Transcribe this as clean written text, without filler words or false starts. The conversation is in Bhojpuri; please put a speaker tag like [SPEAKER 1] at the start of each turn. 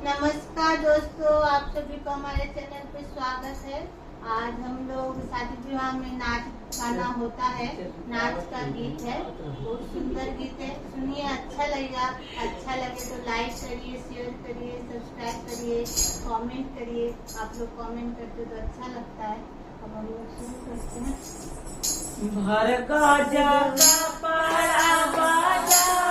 [SPEAKER 1] नमस्कार दोस्तों, आप सभी को हमारे चैनल पे स्वागत है। आज हम लोग शादी विवाह में नाच गाना होता है, नाच का गीत है, बहुत सुंदर गीत है। सुनिए, अच्छा लगेगा। अच्छा लगे तो लाइक करिए, शेयर करिए, सब्सक्राइब करिए, कमेंट करिए। आप लोग कमेंट करते तो अच्छा लगता है। अब हम लोग शुरू करते हैं।
[SPEAKER 2] भर का जगा पड़ा बाजा